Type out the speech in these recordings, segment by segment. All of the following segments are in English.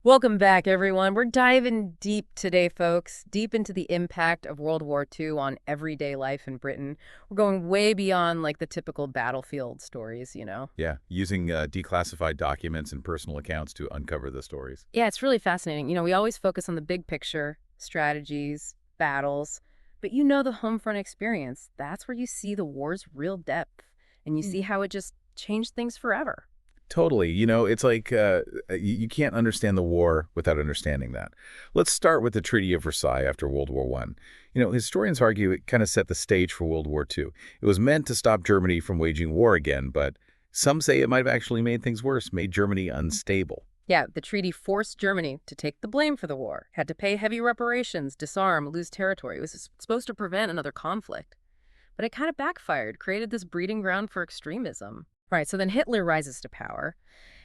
Welcome back, everyone. We're diving deep today, folks, deep into the impact of World War II on everyday life in Britain. We're going way beyond like the typical battlefield stories. Yeah, using declassified documents and personal accounts to uncover the stories. Yeah, it's really fascinating. We always focus on the big picture, strategies, battles, but the home front experience. That's where you see the war's real depth and you see how it just changed things forever. Totally. It's like you can't understand the war without understanding that. Let's start with the Treaty of Versailles after World War I. Historians argue it kind of set the stage for World War II. It was meant to stop Germany from waging war again, but some say it might have actually made things worse, made Germany unstable. Yeah, the treaty forced Germany to take the blame for the war, had to pay heavy reparations, disarm, lose territory. It was supposed to prevent another conflict. But it kind of backfired, created this breeding ground for extremism. Right, so then Hitler rises to power,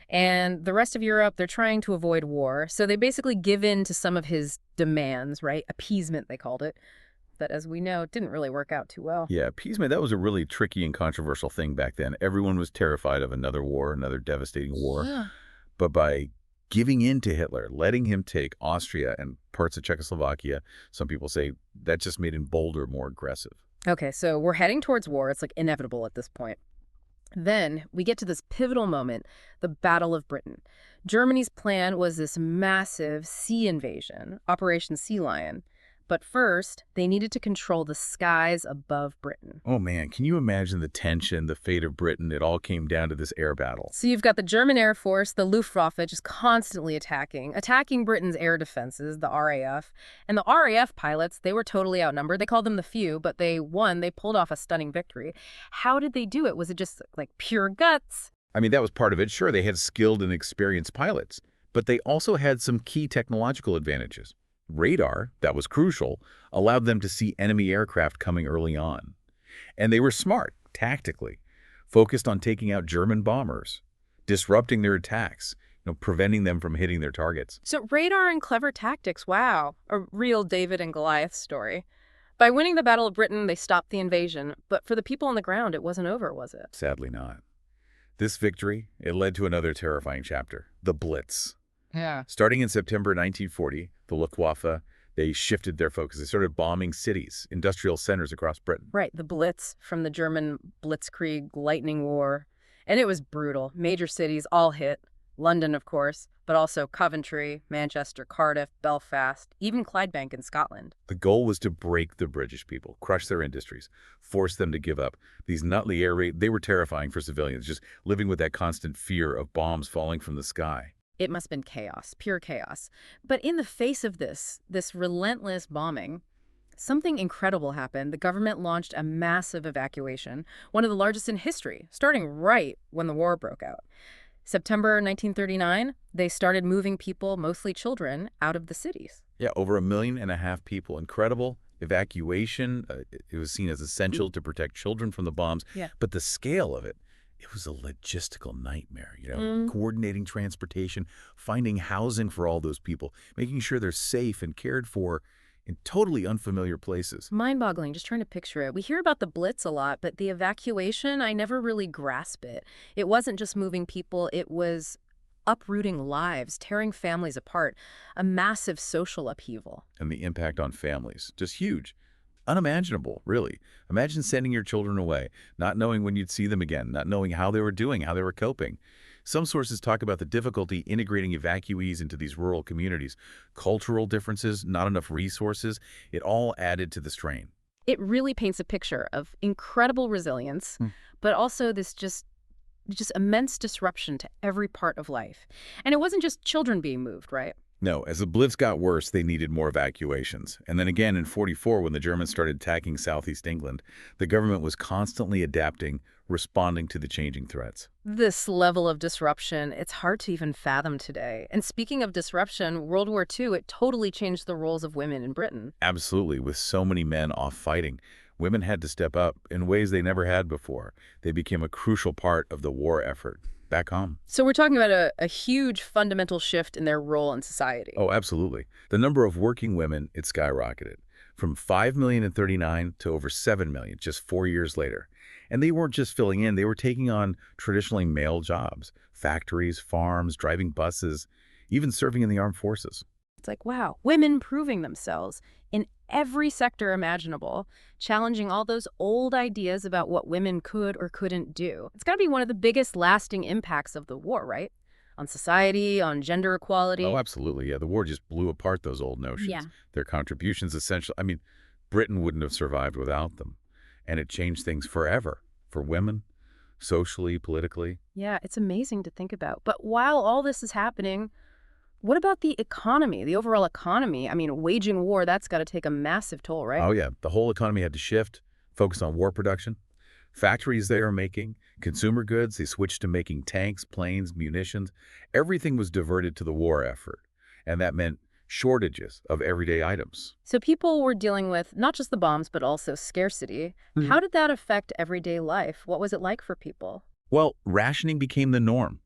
and the rest of Europe, they're trying to avoid war. So they basically give in to some of his demands, right? Appeasement, they called it. But as we know, it didn't really work out too well. Yeah, appeasement, that was a really tricky and controversial thing back then. Everyone was terrified of another war, another devastating war. Yeah. But by giving in to Hitler, letting him take Austria and parts of Czechoslovakia, some people say that just made him bolder, more aggressive. Okay, so we're heading towards war. It's like inevitable at this point. Then we get to this pivotal moment, the Battle of Britain. Germany's plan was this massive sea invasion, Operation Sea Lion. But first, they needed to control the skies above Britain. Oh man, can you imagine the tension, the fate of Britain? It all came down to this air battle. So you've got the German Air Force, the Luftwaffe, just constantly attacking Britain's air defenses, the RAF. And the RAF pilots, they were totally outnumbered. They called them the few, but they won. They pulled off a stunning victory. How did they do it? Was it just like pure guts? I mean, that was part of it. Sure, they had skilled and experienced pilots, but they also had some key technological advantages. Radar, that was crucial, allowed them to see enemy aircraft coming early on. And they were smart, tactically, focused on taking out German bombers, disrupting their attacks, preventing them from hitting their targets. So radar and clever tactics, wow. A real David and Goliath story. By winning the Battle of Britain, they stopped the invasion. But for the people on the ground, it wasn't over, was it? Sadly not. This victory, it led to another terrifying chapter, the Blitz. Yeah. Starting in September 1940, the Luftwaffe, they shifted their focus. They started bombing cities, industrial centers across Britain. Right, the Blitz from the German Blitzkrieg lightning war. And it was brutal. Major cities all hit. London, of course, but also Coventry, Manchester, Cardiff, Belfast, even Clydebank in Scotland. The goal was to break the British people, crush their industries, force them to give up. These nightly air raids, they were terrifying for civilians, just living with that constant fear of bombs falling from the sky. It must have been chaos, pure chaos. But in the face of this relentless bombing, something incredible happened. The government launched a massive evacuation, one of the largest in history, starting right when the war broke out. September 1939, they started moving people, mostly children, out of the cities. Yeah, over 1.5 million people. Incredible evacuation. It was seen as essential to protect children from the bombs. Yeah. But the scale of it, it was a logistical nightmare, coordinating transportation, finding housing for all those people, making sure they're safe and cared for in totally unfamiliar places. Mind-boggling, just trying to picture it. We hear about the Blitz a lot, but the evacuation, I never really grasp it. It wasn't just moving people, it was uprooting lives, tearing families apart, a massive social upheaval. And the impact on families, just huge. Unimaginable, really. Imagine sending your children away, not knowing when you'd see them again, not knowing how they were doing, how they were coping. Some sources talk about the difficulty integrating evacuees into these rural communities. Cultural differences, not enough resources, it all added to the strain. It really paints a picture of incredible resilience, but also this just immense disruption to every part of life. And it wasn't just children being moved, right? No, as the Blitz got worse, they needed more evacuations. And then again in '44, when the Germans started attacking southeast England, the government was constantly adapting, responding to the changing threats. This level of disruption, it's hard to even fathom today. And speaking of disruption, World War II, it totally changed the roles of women in Britain. Absolutely, with so many men off fighting, women had to step up in ways they never had before. They became a crucial part of the war effort back home. So we're talking about a huge fundamental shift in their role in society. Oh, absolutely. The number of working women, it skyrocketed from 5 million in '39 to over 7 million just 4 years later. And they weren't just filling in, they were taking on traditionally male jobs, factories, farms, driving buses. even serving in the armed forces. It's like, wow, women proving themselves in every sector imaginable, challenging all those old ideas about what women could or couldn't do. It's got to be one of the biggest lasting impacts of the war, right? On society, on gender Oh, equality. absolutely. Yeah, the war just blew apart those old Yeah. notions. Their contributions essentially, I mean, Britain wouldn't have survived without them. And it changed things forever for women, socially, politically. Yeah, it's amazing to think about. But while all this is happening, what about the economy, the overall economy? I mean, waging war, that's got to take a massive toll, right? Oh, yeah, the whole economy had to shift, focus on war production. Factories they are making, consumer goods, they switched to making tanks, planes, munitions. Everything was diverted to the war effort. And that meant shortages of everyday items. So people were dealing with not just the bombs, but also scarcity. How did that affect everyday life? What was it like for people? Well, rationing became the norm.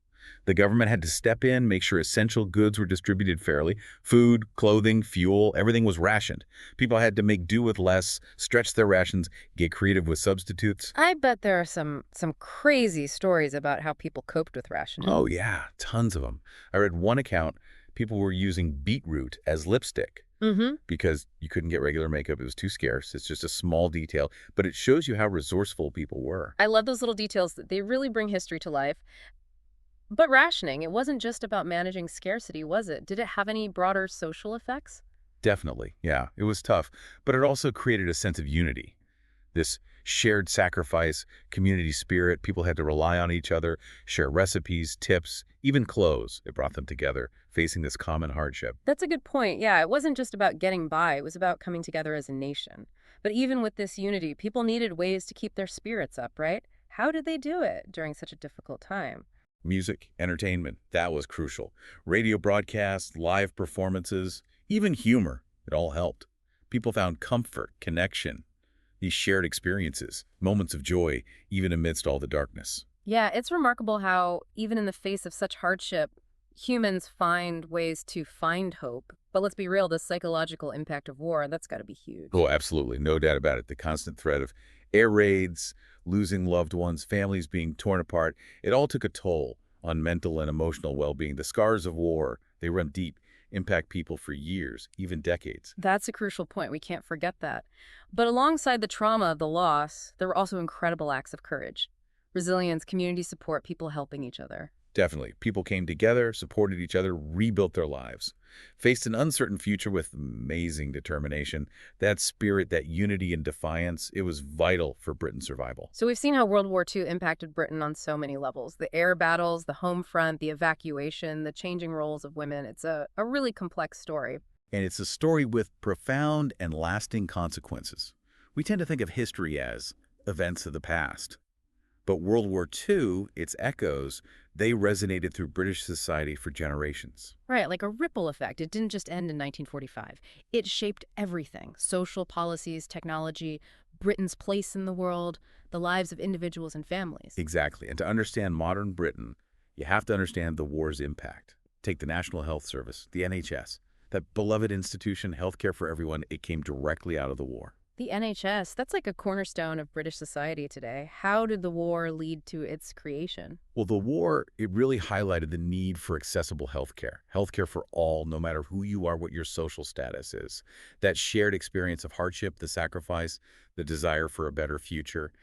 The government had to step in, make sure essential goods were distributed fairly. Food, clothing, fuel, everything was rationed. People had to make do with less, stretch their rations, get creative with substitutes. I bet there are some crazy stories about how people coped with rationing. Oh yeah, tons of them. I read one account, people were using beetroot as lipstick Mm-hmm. because you couldn't get regular makeup. It was too scarce. It's just a small detail, but it shows you how resourceful people were. I love those little details. They really bring history to life. But rationing, it wasn't just about managing scarcity, was it? Did it have any broader social effects? Definitely, yeah, it was tough, but it also created a sense of unity. This shared sacrifice, community spirit, people had to rely on each other, share recipes, tips, even clothes. It brought them together, facing this common hardship. That's a good point. Yeah, it wasn't just about getting by, it was about coming together as a nation. But even with this unity, people needed ways to keep their spirits up, right? How did they do it during such a difficult time? Music, entertainment, that was crucial. Radio broadcasts, live performances, even humor, it all helped. People found comfort, connection, these shared experiences, moments of joy, even amidst all the darkness. Yeah, it's remarkable how, even in the face of such hardship, humans find ways to find hope. But let's be real, the psychological impact of war, that's got to be huge. Oh, absolutely. No doubt about it. The constant threat of air raids, losing loved ones, families being torn apart, it all took a toll on mental and emotional well-being. The scars of war, they run deep, impact people for years, even decades. That's a crucial point. We can't forget that. But alongside the trauma of the loss, there were also incredible acts of courage. Resilience, community support, people helping each other. Definitely. People came together, supported each other, rebuilt their lives, faced an uncertain future with amazing determination. That spirit, that unity and defiance, it was vital for Britain's survival. So we've seen how World War II impacted Britain on so many levels. The air battles, the home front, the evacuation, the changing roles of women. It's a really complex story. And it's a story with profound and lasting consequences. We tend to think of history as events of the past. But World War II, its echoes, they resonated through British society for generations. Right, like a ripple effect. It didn't just end in 1945. It shaped everything. Social policies, technology, Britain's place in the world, the lives of individuals and families. Exactly. And to understand modern Britain, you have to understand the war's impact. Take the National Health Service, the NHS, that beloved institution, healthcare for everyone, it came directly out of the war. The NHS, that's like a cornerstone of British society today. How did the war lead to its creation? Well, the war, it really highlighted the need for accessible healthcare for all, no matter who you are, what your social status is. That shared experience of hardship, the sacrifice, the desire for a better future,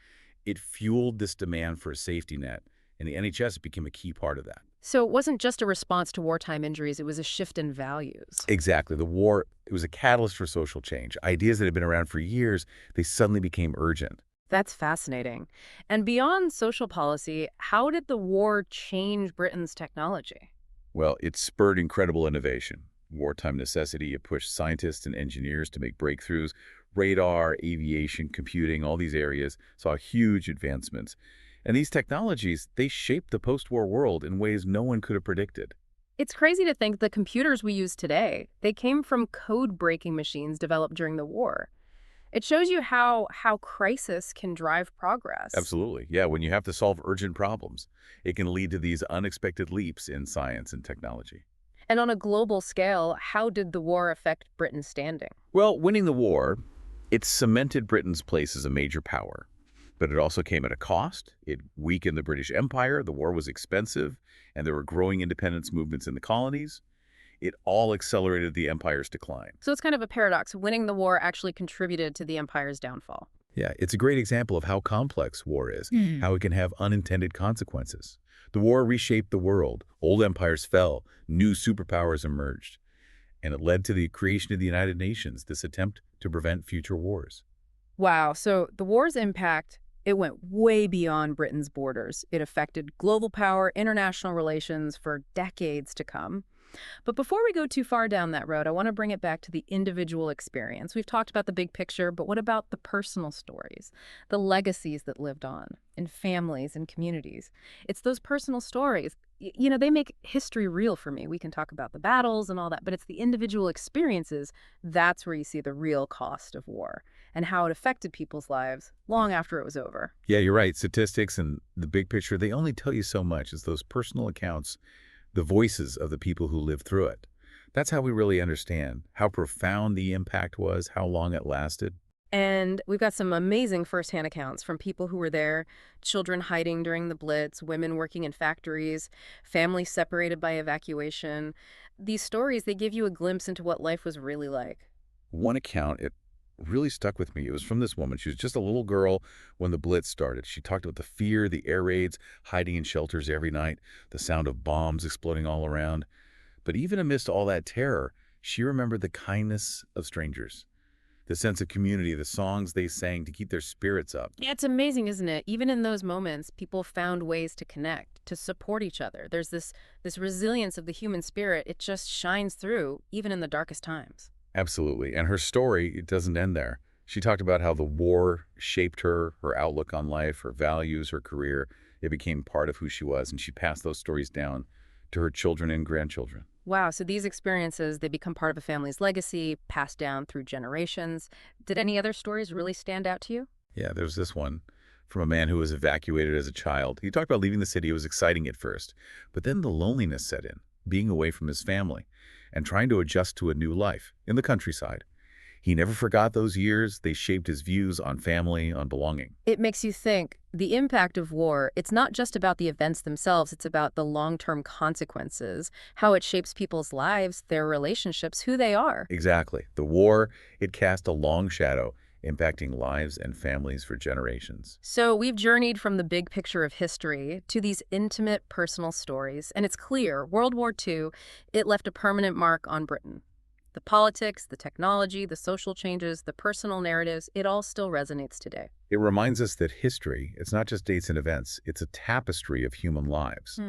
it fueled this demand for a safety net, and the NHS became a key part of that. So it wasn't just a response to wartime injuries, it was a shift in values. Exactly. The war, it was a catalyst for social change. Ideas that had been around for years, they suddenly became urgent. That's fascinating. And beyond social policy, how did the war change Britain's technology? Well, it spurred incredible innovation. Wartime necessity, it pushed scientists and engineers to make breakthroughs. Radar, aviation, computing, all these areas saw huge advancements. And these technologies, they shaped the post-war world in ways no one could have predicted. It's crazy to think the computers we use today, they came from code-breaking machines developed during the war. It shows you how crisis can drive progress. Absolutely. Yeah, when you have to solve urgent problems, it can lead to these unexpected leaps in science and technology. And on a global scale, how did the war affect Britain's standing? Well, winning the war, it cemented Britain's place as a major power. But it also came at a cost. It weakened the British Empire. The war was expensive, and there were growing independence movements in the colonies. It all accelerated the empire's decline. So it's kind of a paradox. Winning the war actually contributed to the empire's downfall. Yeah, it's a great example of how complex war is, how it can have unintended consequences. The war reshaped the world. Old empires fell, new superpowers emerged, and it led to the creation of the United Nations, this attempt to prevent future wars. Wow. So the war's impact, it went way beyond Britain's borders. It affected global power, international relations for decades to come. But before we go too far down that road, I want to bring it back to the individual experience. We've talked about the big picture, but what about the personal stories, the legacies that lived on in families and communities? It's those personal stories. They make history real for me. We can talk about the battles and all that, but it's the individual experiences. That's where you see the real cost of war and how it affected people's lives long after it was over. Yeah, you're right. Statistics and the big picture, they only tell you so much. It's those personal accounts, the voices of the people who lived through it. That's how we really understand how profound the impact was, how long it lasted. And we've got some amazing firsthand accounts from people who were there, children hiding during the Blitz, women working in factories, families separated by evacuation. These stories, they give you a glimpse into what life was really like. One account, it really stuck with me. It was from this woman. She was just a little girl when the Blitz started. She talked about the fear, the air raids, hiding in shelters every night, the sound of bombs exploding all around. But even amidst all that terror, she remembered the kindness of strangers, the sense of community, the songs they sang to keep their spirits up. Yeah, it's amazing, isn't it? Even in those moments, people found ways to connect, to support each other. There's this resilience of the human spirit. It just shines through, even in the darkest times. Absolutely. And her story, it doesn't end there. She talked about how the war shaped her, her outlook on life, her values, her career. It became part of who she was, and she passed those stories down to her children and grandchildren. Wow, so these experiences, they become part of a family's legacy, passed down through generations. Did any other stories really stand out to you? Yeah, there's this one from a man who was evacuated as a child. He talked about leaving the city. It was exciting at first, but then the loneliness set in, being away from his family and trying to adjust to a new life in the countryside. He never forgot those years. They shaped his views on family, on belonging. It makes you think the impact of war, it's not just about the events themselves, it's about the long-term consequences, how it shapes people's lives, their relationships, who they are. Exactly. The war, it cast a long shadow, impacting lives and families for generations. So we've journeyed from the big picture of history to these intimate personal stories, and it's clear World War II, it left a permanent mark on Britain. The politics, the technology, the social changes, the personal narratives, it all still resonates today. It reminds us that history, it's not just dates and events, it's a tapestry of human lives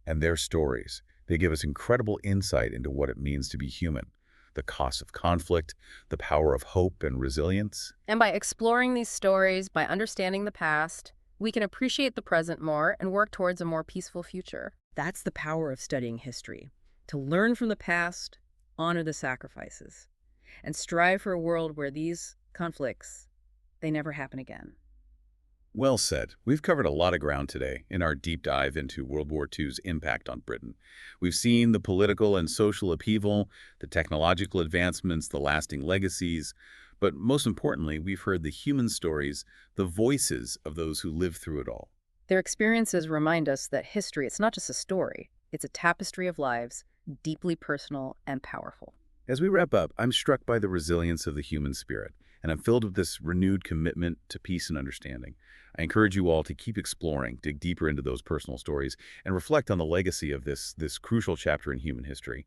and their stories. They give us incredible insight into what it means to be human, the cost of conflict, the power of hope and resilience. And by exploring these stories, by understanding the past, we can appreciate the present more and work towards a more peaceful future. That's the power of studying history, to learn from the past, honor the sacrifices, and strive for a world where these conflicts, they never happen again. Well said. We've covered a lot of ground today in our deep dive into World War II's impact on Britain. We've seen the political and social upheaval, the technological advancements, the lasting legacies, but most importantly, we've heard the human stories, the voices of those who lived through it all. Their experiences remind us that history, it's not just a story, it's a tapestry of lives, deeply personal and powerful. As we wrap up, I'm struck by the resilience of the human spirit, and I'm filled with this renewed commitment to peace and understanding. I encourage you all to keep exploring, dig deeper into those personal stories, and reflect on the legacy of this crucial chapter in human history.